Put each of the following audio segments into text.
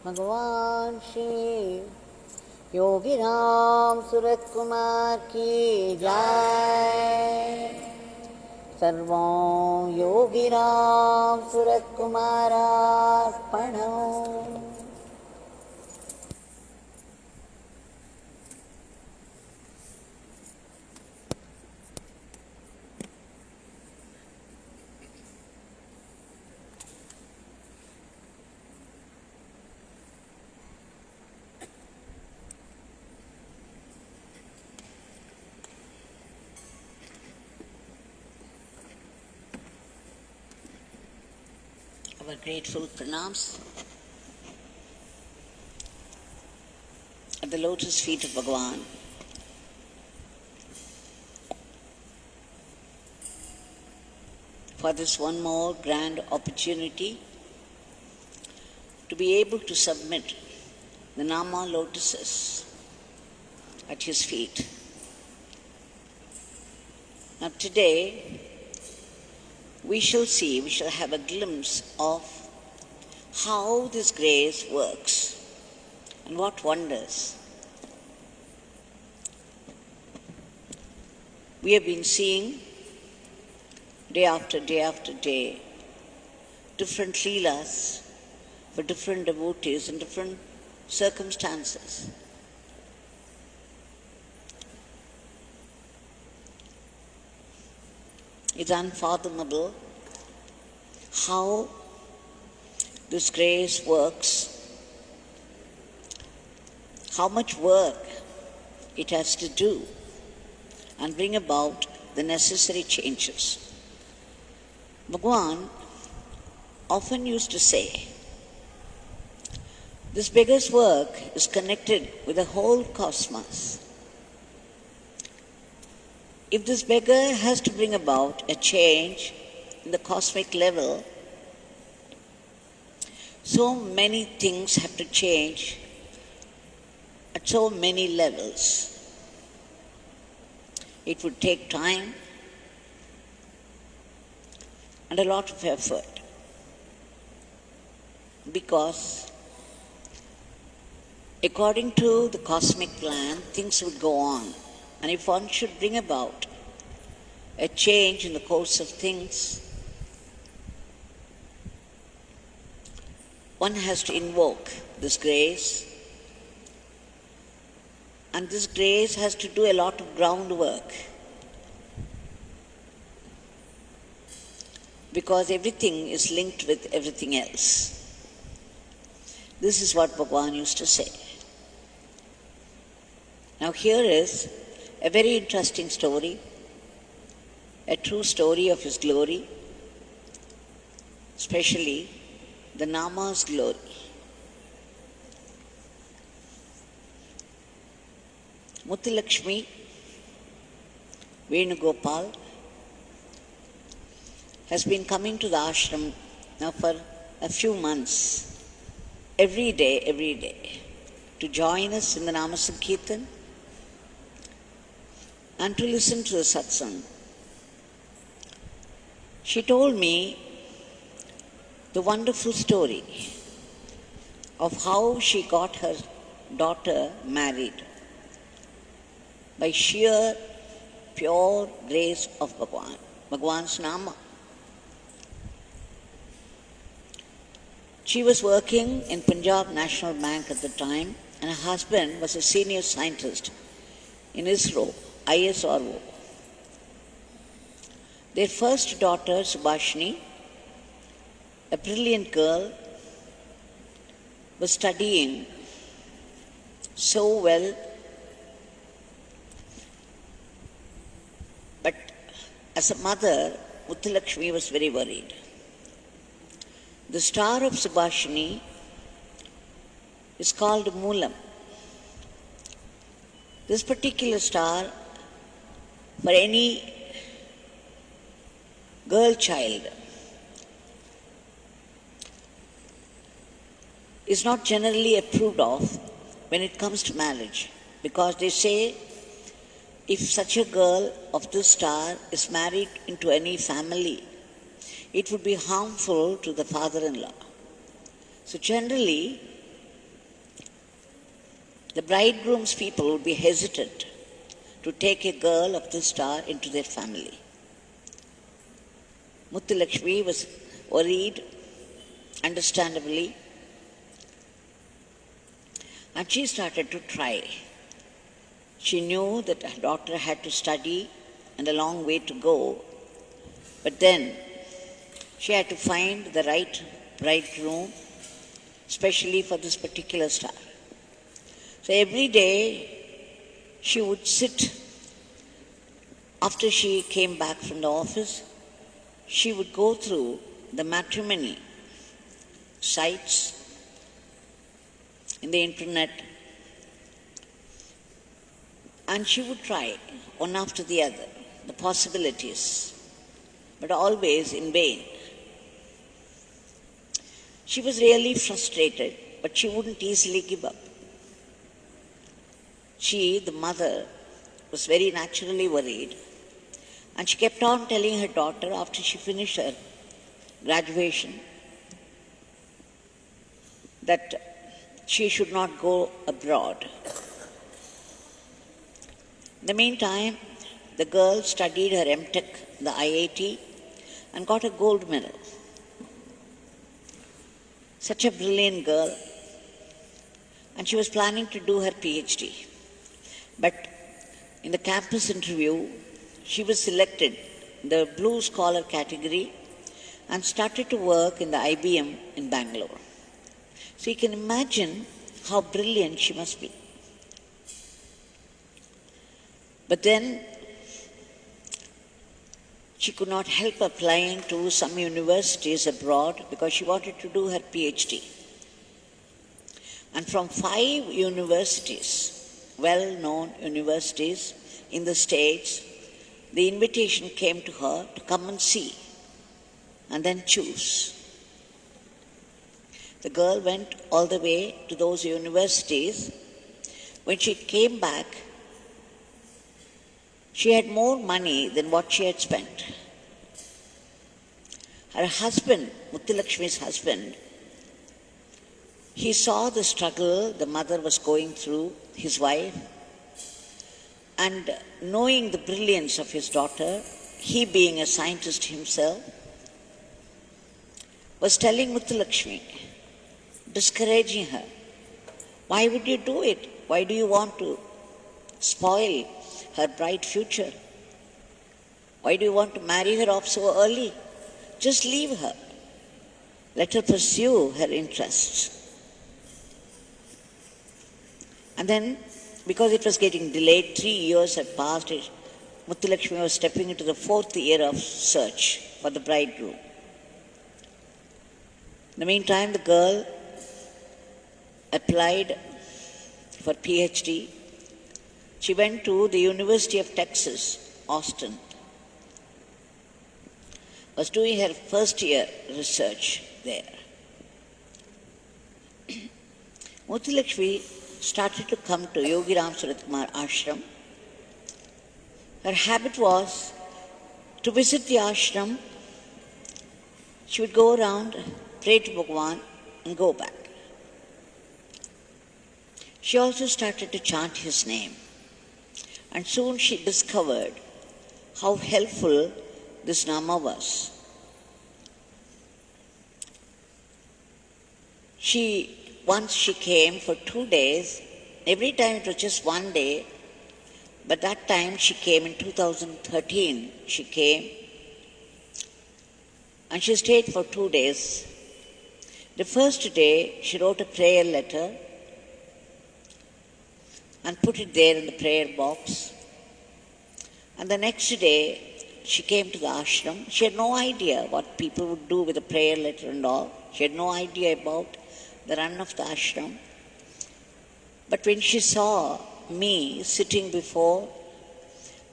Bhagwan Shri Yogi Ramsuratkumar ki jai. Sarvam Yogi Ramsuratkumar Ashram. Our grateful pranams at the lotus feet of Bhagwan. For this one more grand opportunity to be able to submit the Nama lotuses at his feet. Now today, we shall have a glimpse of how this grace works and what wonders. We have been seeing day after day after day different leelas for different devotees in different circumstances. It's unfathomable how this grace works, how much work it has to do and bring about the necessary changes. Bhagwan often used to say, this beggar's work is connected with the whole cosmos. If this beggar has to bring about a change in the cosmic level, so many things have to change at so many levels. It would take time and a lot of effort, because according to the cosmic plan, things would go on. And if one should bring about a change in the course of things, one has to invoke this grace, and this grace has to do a lot of groundwork, because everything is linked with everything else. This is what Bhagwan used to say. Now here is a very interesting story, a true story of his glory, especially the Nama's glory. Muthulakshmi, Venugopal, has been coming to the ashram now for a few months, every day, to join us in the Nama Sankirtan and to listen to the Satsang. She told me the wonderful story of how she got her daughter married by sheer, pure grace of Bhagwan, Bhagwan's Nama. She was working in Punjab National Bank at the time, and her husband was a senior scientist in ISRO, ISRO. Their first daughter, Subhashini, a brilliant girl, was studying so well, but as a mother, Muthulakshmi was very worried. The star of Subhashini is called Moolam. This particular star, for any girl child, is not generally approved of when it comes to marriage, because they say if such a girl of this star is married into any family, it would be harmful to the father-in-law. So generally, the bridegroom's people would be hesitant to take a girl of this star into their family. Muthulakshmi was worried, understandably, and she started to try. She knew that her daughter had to study and a long way to go, but then she had to find the right bridegroom, especially for this particular star. So every day she would sit, after she came back from the office, she would go through the matrimony sites in the internet, and she would try one after the other, the possibilities, but always in vain. She was really frustrated, but she wouldn't easily give up. She, the mother, was very naturally worried, and she kept on telling her daughter after she finished her graduation that she should not go abroad. In the meantime, the girl studied her M.Tech, the IIT, and got a gold medal. Such a brilliant girl, and she was planning to do her PhD. But in the campus interview, she was selected in the blue scholar category and started to work in the IBM in Bangalore. So you can imagine how brilliant she must be. But then she could not help applying to some universities abroad because she wanted to do her PhD. And from 5 universities, well-known universities in the States, the invitation came to her to come and see and then choose. The girl went all the way to those universities. When she came back, she had more money than what she had spent. Her husband, Muthulakshmi's husband, he saw the struggle the mother was going through, his wife, and knowing the brilliance of his daughter, he being a scientist himself, was telling Muthulakshmi, discouraging her, why would you do it? Why do you want to spoil her bright future? Why do you want to marry her off so early? Just leave her. Let her pursue her interests. And then, because it was getting delayed, 3 years had passed, Muthulakshmi was stepping into the 4th year of search for the bridegroom. In the meantime, the girl applied for PhD. She went to the University of Texas, Austin, was doing her first year research there. Muthulakshmi started to come to Yogi Ramsuratkumar Ashram. Her habit was to visit the ashram. She would go around, pray to Bhagwan, and go back. She also started to chant his name. And soon she discovered how helpful this Nama was. Once she came for 2 days, every time it was just 1 day, but that time she came in 2013, she came and she stayed for 2 days. The first day she wrote a prayer letter and put it there in the prayer box. And the next day she came to the ashram. She had no idea what people would do with a prayer letter and all. She had no idea about the run of the ashram. But when she saw me sitting before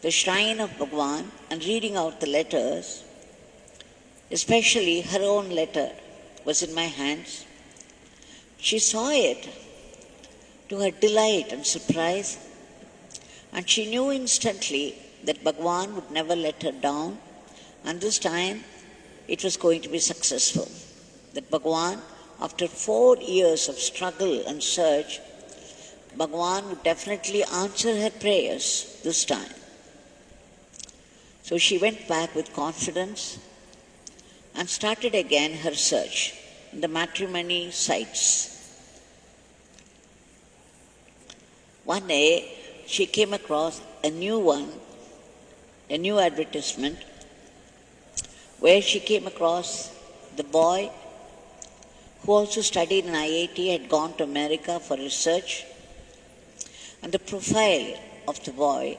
the shrine of Bhagwan and reading out the letters, especially her own letter was in my hands, she saw it to her delight and surprise, and she knew instantly that Bhagwan would never let her down, and this time it was going to be successful. That Bhagwan, after 4 years of struggle and search, Bhagwan would definitely answer her prayers this time. So she went back with confidence and started again her search in the matrimony sites. One day, she came across a new advertisement, where she came across the boy who also studied in IIT, had gone to America for research, and the profile of the boy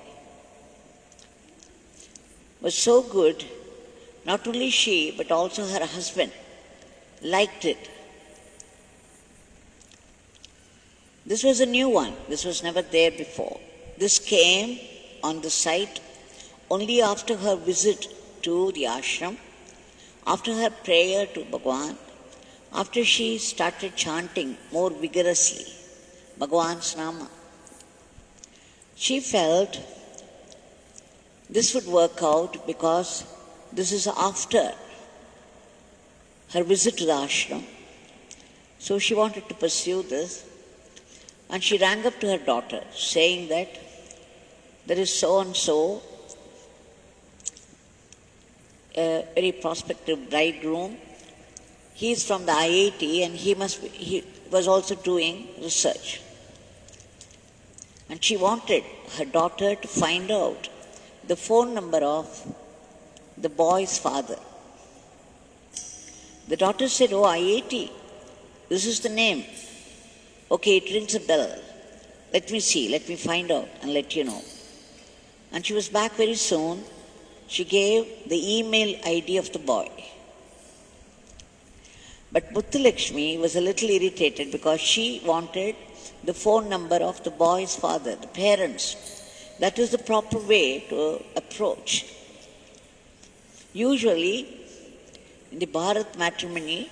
was so good, not only she, but also her husband liked it. This was a new one. This was never there before. This came on the site only after her visit to the ashram, after her prayer to Bhagwan, after she started chanting more vigorously Bhagwan's Nama. She felt this would work out because this is after her visit to the ashram. So she wanted to pursue this, and she rang up to her daughter saying that there is so-and-so, a very prospective bridegroom. He is from the IIT and he was also doing research. And she wanted her daughter to find out the phone number of the boy's father. The daughter said, "Oh, IIT, this is the name. Okay, it rings a bell. Let me see, let me find out and let you know." And she was back very soon. She gave the email ID of the boy. But Muthulakshmi was a little irritated because she wanted the phone number of the boy's father, the parents. That is the proper way to approach. Usually, in the Bharat matrimony,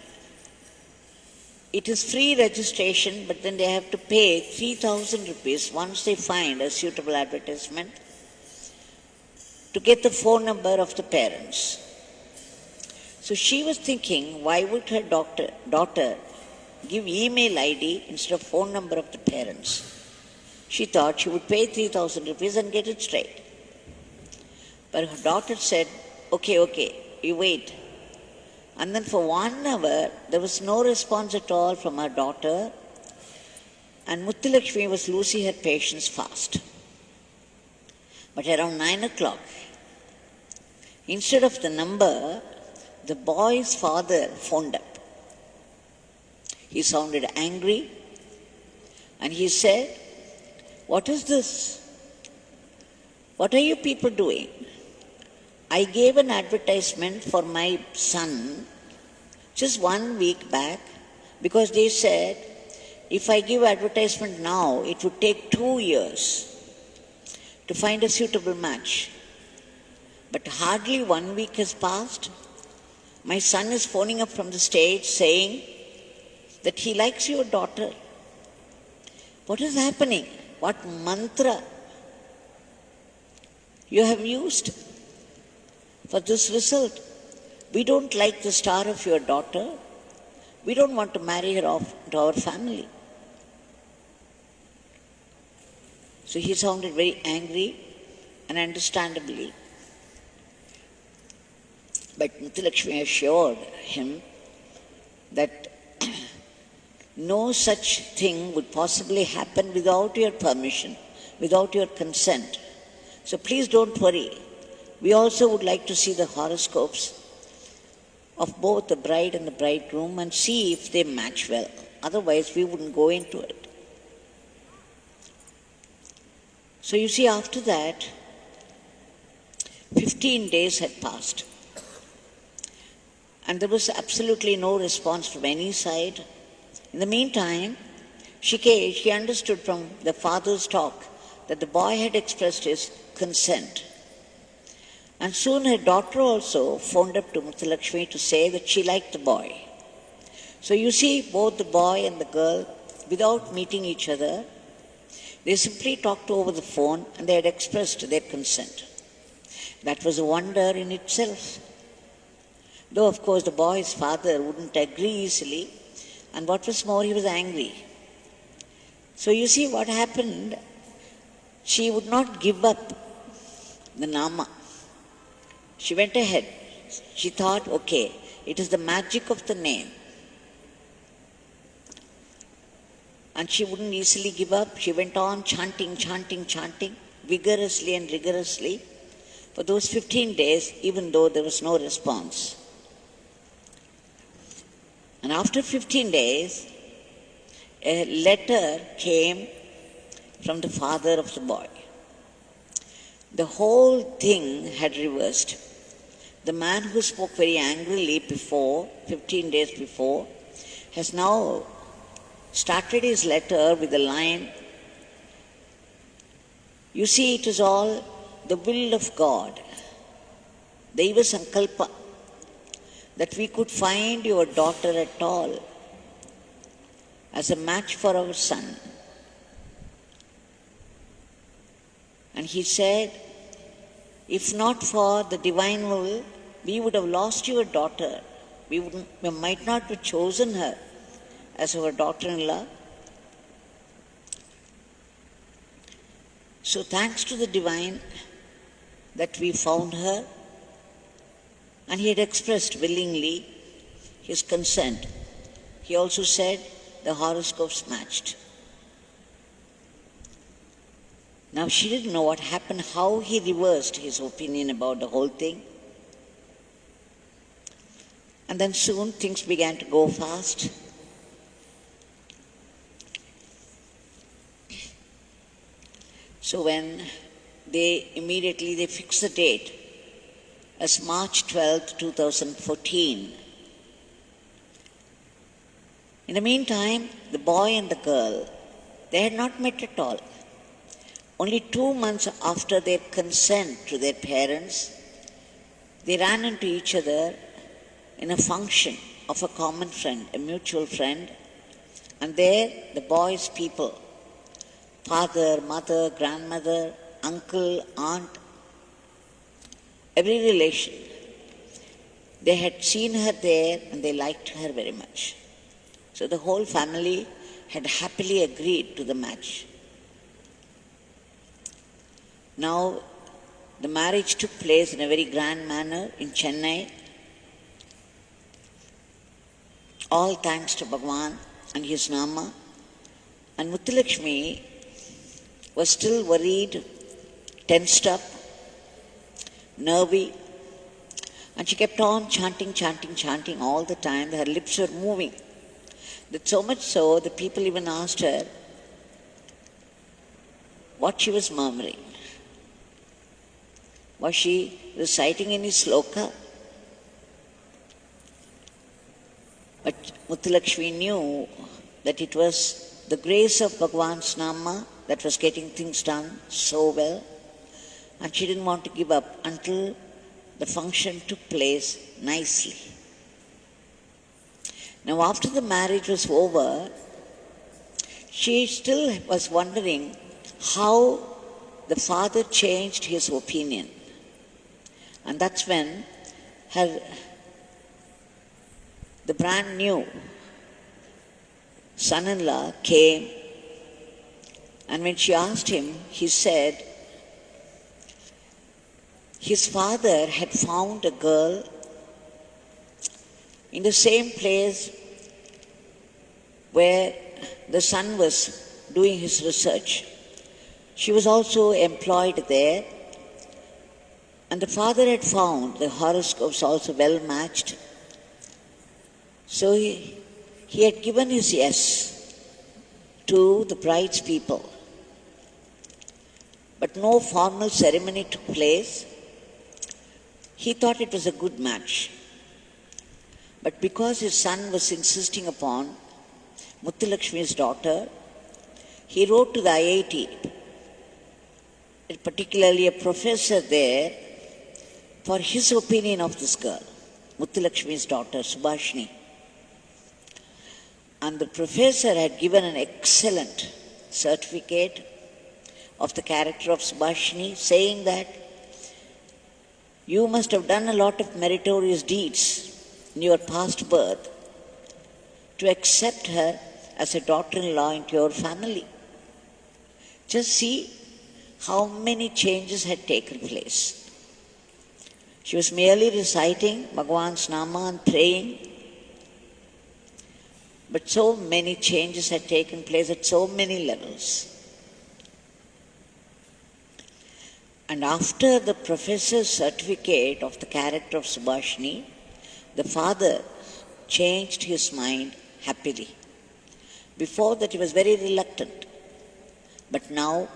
it is free registration, but then they have to pay 3,000 rupees once they find a suitable advertisement to get the phone number of the parents. So she was thinking, why would her daughter give email ID instead of phone number of the parents? She thought she would pay 3,000 rupees and get it straight. But her daughter said, okay, you wait. And then for 1 hour, there was no response at all from her daughter, and Muthulakshmi was losing her patience fast. But around 9 o'clock, instead of the number, the boy's father phoned up. He sounded angry, and he said, "What is this? What are you people doing? I gave an advertisement for my son just 1 week back because they said if I give advertisement now, it would take 2 years to find a suitable match. But hardly 1 week has passed. My son is phoning up from the stage saying that he likes your daughter. What is happening? What mantra you have used for this result? We don't like the star of your daughter. We don't want to marry her off to our family." So he sounded very angry, and understandably. But Muthulakshmi assured him that no such thing would possibly happen without your permission, without your consent. So please don't worry. We also would like to see the horoscopes of both the bride and the bridegroom and see if they match well. Otherwise, we wouldn't go into it. So you see, after that, 15 days had passed. And there was absolutely no response from any side. In the meantime, she understood from the father's talk that the boy had expressed his consent. And soon her daughter also phoned up to Muthulakshmi to say that she liked the boy. So you see, both the boy and the girl, without meeting each other, they simply talked over the phone and they had expressed their consent. That was a wonder in itself. Though, of course, the boy's father wouldn't agree easily, and what was more, he was angry. So you see what happened. She would not give up the Nama. She went ahead. She thought, okay, it is the magic of the name. And she wouldn't easily give up. She went on chanting, vigorously and rigorously for those 15 days, even though there was no response. And after 15 days, a letter came from the father of the boy. The whole thing had reversed. The man who spoke very angrily before, 15 days before, has now started his letter with the line, you see, it is all the will of God, Daiva Sankalpa, that we could find your daughter at all as a match for our son. And he said, if not for the divine will, we would have lost your daughter. We might not have chosen her as our daughter-in-law. So thanks to the divine that we found her, and he had expressed willingly his consent. He also said the horoscopes matched. Now she didn't know what happened, how he reversed his opinion about the whole thing. And then soon things began to go fast. So when they fixed the date as March 12, 2014. In the meantime, the boy and the girl, they had not met at all. Only 2 months after their consent to their parents, they ran into each other in a function of a common friend, a mutual friend, and there the boy's people, father, mother, grandmother, uncle, aunt, every relation, they had seen her there and they liked her very much. So the whole family had happily agreed to the match. Now, the marriage took place in a very grand manner in Chennai, all thanks to Bhagwan and his Nama. And Muthulakshmi was still worried, tensed up, nervy, and she kept on chanting all the time. Her lips were moving. That so much so, the people even asked her what she was murmuring. Was she reciting any sloka? But Muthulakshmi knew that it was the grace of Bhagwan's Nama that was getting things done so well, and she didn't want to give up until the function took place nicely. Now after the marriage was over, she still was wondering how the father changed his opinion. And that's when the brand new son-in-law came, and when she asked him, he said his father had found a girl in the same place where the son was doing his research. She was also employed there, and the father had found the horoscopes also well matched. So he had given his yes to the bride's people. But no formal ceremony took place. He thought it was a good match. But because his son was insisting upon Muthulakshmi's daughter, he wrote to the IIT, particularly a professor there, for his opinion of this girl, Muthulakshmi's daughter, Subhashini. And the professor had given an excellent certificate of the character of Subhashini, saying that you must have done a lot of meritorious deeds in your past birth to accept her as a daughter-in-law into your family. Just see how many changes had taken place. She was merely reciting Bhagwan's Nama and praying, but so many changes had taken place at so many levels. And after the professor's certificate of the character of Subhashini, the father changed his mind happily. Before that he was very reluctant. But now,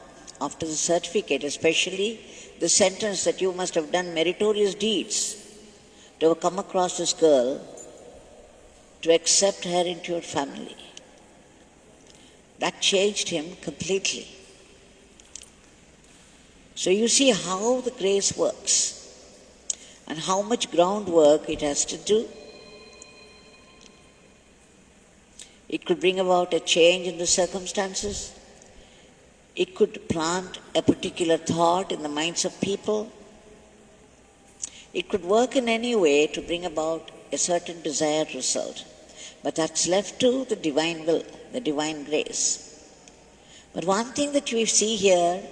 after the certificate, especially the sentence that you must have done meritorious deeds to have come across this girl, to accept her into your family, that changed him completely. So you see how the grace works and how much groundwork it has to do. It could bring about a change in the circumstances. It could plant a particular thought in the minds of people. It could work in any way to bring about a certain desired result. But that's left to the divine will, the divine grace. But one thing that we see here,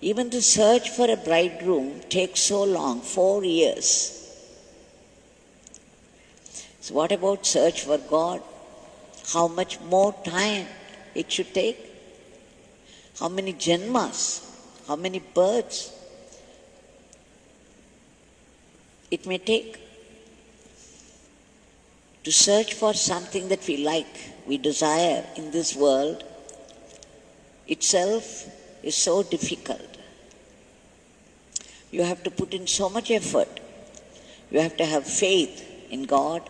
even the search for a bridegroom takes so long, 4 years. So what about search for God? How much more time it should take? How many janmas? How many births it may take to search for something that we like, we desire in this world itself is so difficult. You have to put in so much effort. You have to have faith in God.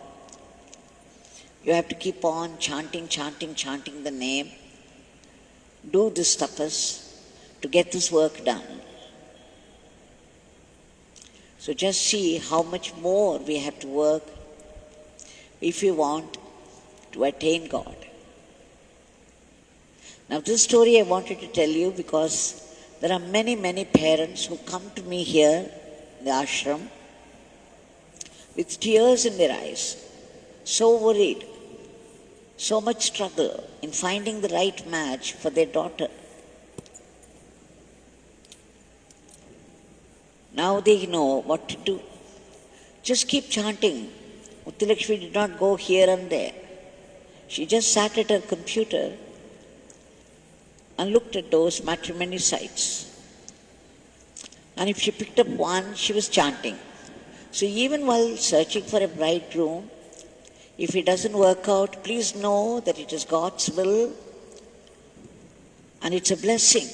You have to keep on chanting the name. Do this tapas to get this work done. So just see how much more we have to work if we want to attain God. Now this story I wanted to tell you because there are many, many parents who come to me here in the ashram with tears in their eyes, so worried, so much struggle in finding the right match for their daughter. Now they know what to do. Just keep chanting. Muthulakshmi did not go here and there. She just sat at her computer and looked at those matrimony sites. And if she picked up one, she was chanting. So even while searching for a bridegroom, if it doesn't work out, please know that it is God's will and it's a blessing.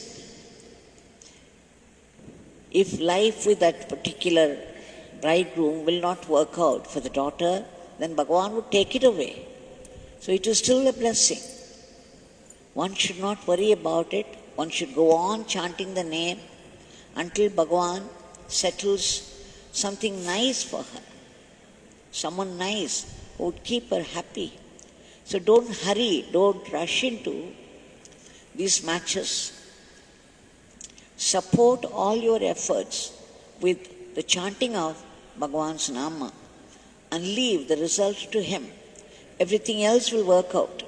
If life with that particular bridegroom will not work out for the daughter, then Bhagwan would take it away. So it is still a blessing. One should not worry about it. One should go on chanting the name until Bhagwan settles something nice for her. Someone nice who would keep her happy. So don't hurry, don't rush into these matches. Support all your efforts with the chanting of Bhagwan's Nama and leave the result to him. Everything else will work out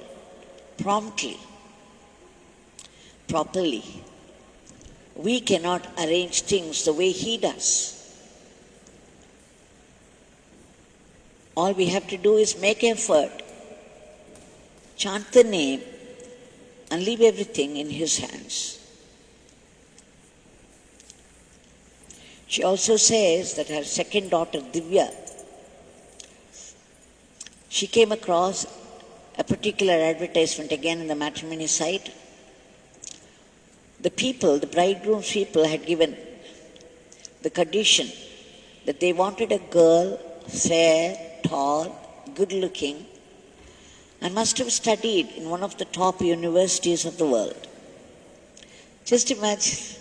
promptly, properly. We cannot arrange things the way he does. All we have to do is make effort, chant the name, and leave everything in his hands. She also says that her second daughter, Divya, she came across a particular advertisement again in the matrimony site. The people, the bridegroom's people, had given the condition that they wanted a girl, fair, tall, good-looking, and must have studied in one of the top universities of the world. Just imagine.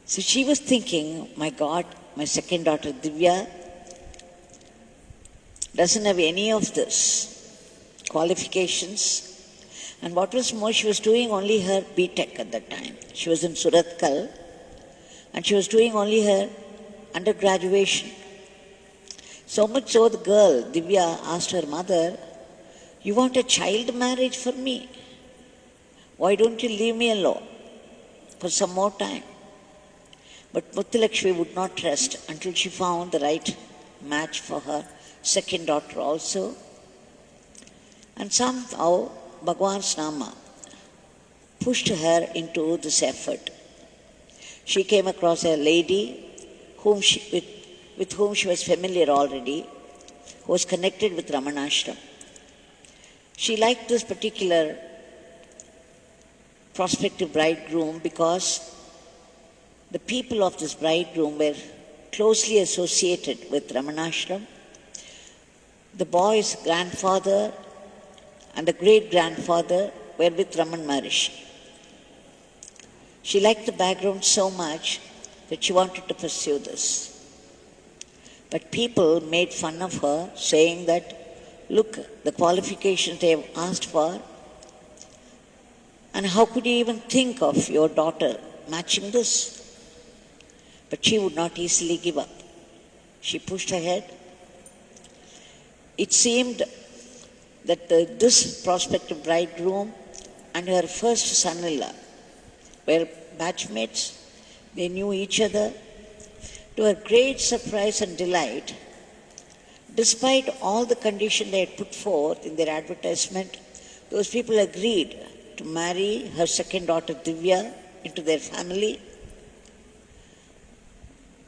So she was thinking, my God, my second daughter Divya doesn't have any of this qualifications. And what was more, she was doing only her B.Tech at that time. She was in Suratkal and she was doing only her undergraduation. So much so the girl, Divya, asked her mother, You want a child marriage for me? Why don't you leave me alone for some more time? But Muthulakshmi would not rest until she found the right match for her second daughter also. And somehow Bhagwan's Nama pushed her into this effort. She came across a lady with whom she was familiar already, who was connected with Ramanashram. She liked this particular prospective bridegroom because the people of this bridegroom were closely associated with Ramanashram. The boy's grandfather and the great-grandfather were with Raman Maharishi. She liked the background so much that she wanted to pursue this. But people made fun of her, saying that, look, the qualifications they have asked for, and how could you even think of your daughter matching this? But she would not easily give up. She pushed ahead. It seemed that this prospective bridegroom and her first son-in-law were batchmates. They knew each other. To her great surprise and delight, despite all the conditions they had put forth in their advertisement, those people agreed to marry her second daughter Divya into their family.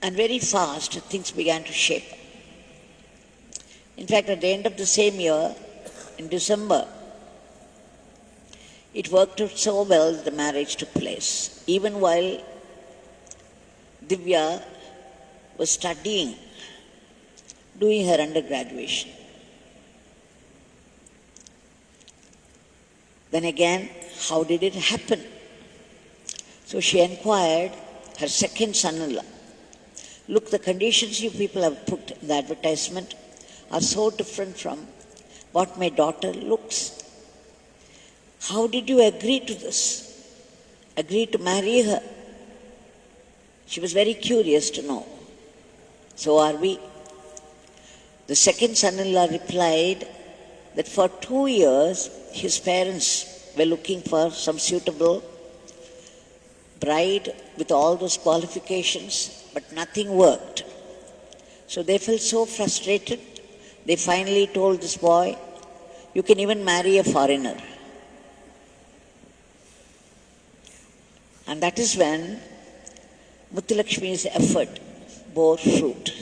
And very fast things began to shape. In fact, at the end of the same year, in December, it worked out so well that the marriage took place. Even while Divya was studying, doing her undergraduation. Then again, how did it happen? So she inquired her second son-in-law. Look, the conditions you people have put in the advertisement are so different from what my daughter looks. How did you agree to this? Agree to marry her? She was very curious to know. So are we. The second son-in-law replied that for 2 years his parents were looking for some suitable bride with all those qualifications, but nothing worked. So they felt so frustrated, they finally told this boy, you can even marry a foreigner. And that is when Muthulakshmi's effort bore fruit.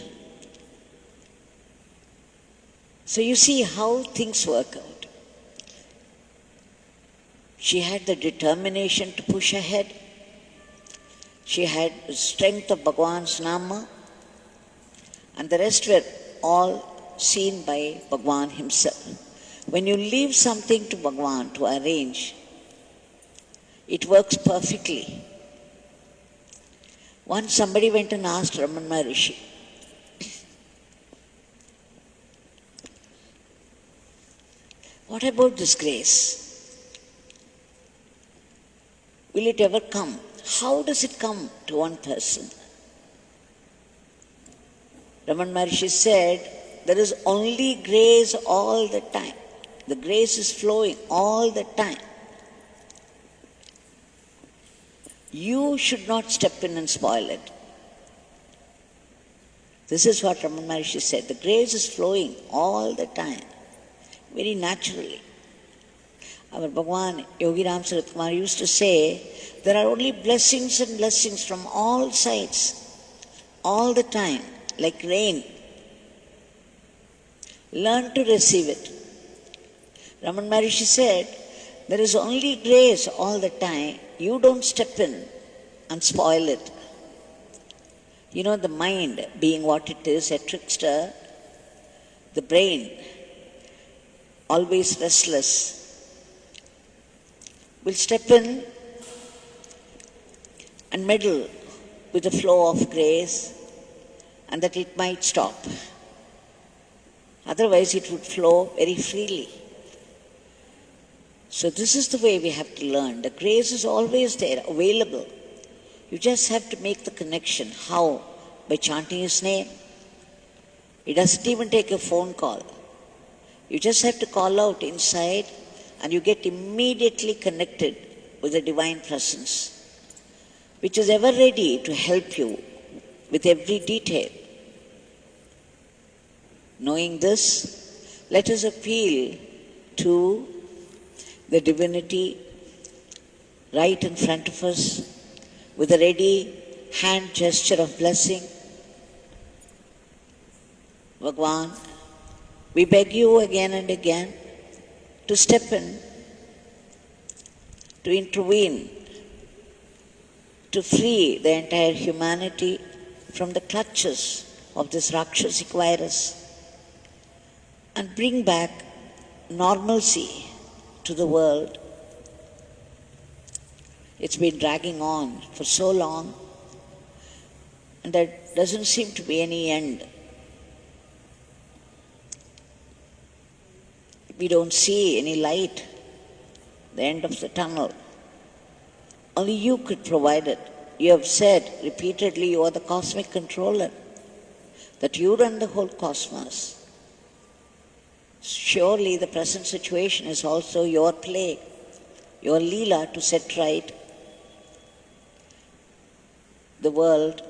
So you see how things work out. She had the determination to push ahead. She had the strength of Bhagwan's Nama, and the rest were all seen by Bhagwan himself. When you leave something to Bhagwan to arrange, it works perfectly. Once somebody went and asked Raman Maharishi, what about this grace? Will it ever come? How does it come to one person? Raman Maharishi said, there is only grace all the time. The grace is flowing all the time. You should not step in and spoil it. This is what Raman Maharishi said. The grace is flowing all the time, very naturally. Our Bhagwan Yogi Ramsuratkumar used to say, there are only blessings and blessings from all sides, all the time, like rain. Learn to receive it. Raman Maharishi said, there is only grace all the time. You don't step in and spoil it. You know, the mind being what it is, a trickster, the brain, always restless, will step in and meddle with the flow of grace, and that it might stop. Otherwise it would flow very freely. So this is the way we have to learn. The grace is always there, available. You just have to make the connection. How? By chanting his name. It doesn't even take a phone call. You just have to call out inside and you get immediately connected with the Divine Presence, which is ever ready to help you with every detail. Knowing this, let us appeal to the divinity right in front of us with a ready hand gesture of blessing. Bhagwan, we beg you again and again to step in, to intervene, to free the entire humanity from the clutches of this Rakshasic virus and bring back normalcy to the world. It's been dragging on for so long, and there doesn't seem to be any end. We don't see any light, the end of the tunnel. Only you could provide it. You have said repeatedly you are the cosmic controller, that you run the whole cosmos. Surely the present situation is also your play, your leela to set right the world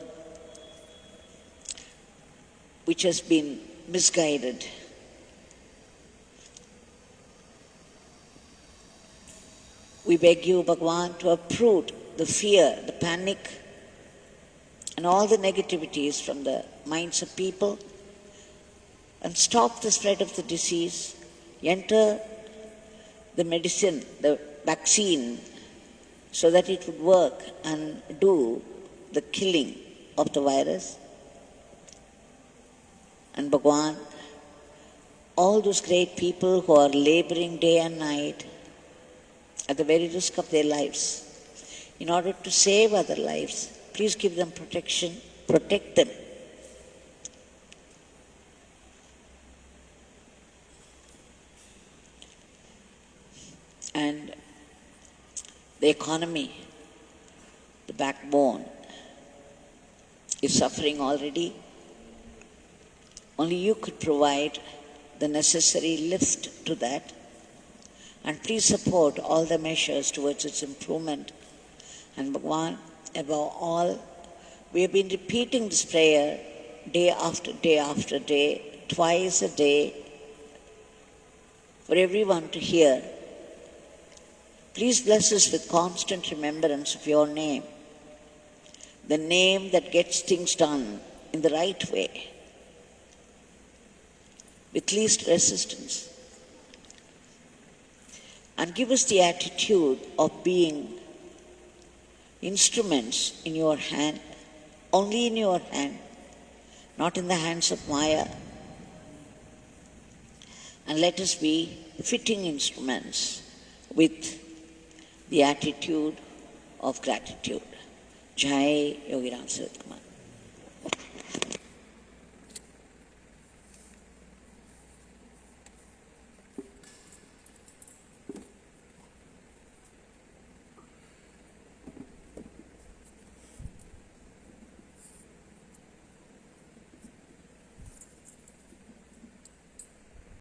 which has been misguided. We beg you, Bhagwan, to uproot the fear, the panic, and all the negativities from the minds of people and stop the spread of the disease. Enter the medicine, the vaccine, so that it would work and do the killing of the virus. And Bhagwan, all those great people who are laboring day and night at the very risk of their lives in order to save other lives, please give them protection, protect them. And the economy, the backbone, is suffering already. Only you could provide the necessary lift to that. And please support all the measures towards its improvement. And Bhagwan, above all, we have been repeating this prayer day after day after day, twice a day, for everyone to hear. Please bless us with constant remembrance of your name, the name that gets things done in the right way, with least resistance. And give us the attitude of being instruments in your hand, only in your hand, not in the hands of Maya. And let us be fitting instruments with the attitude of gratitude. Jai Yogi Ramsuratkumar.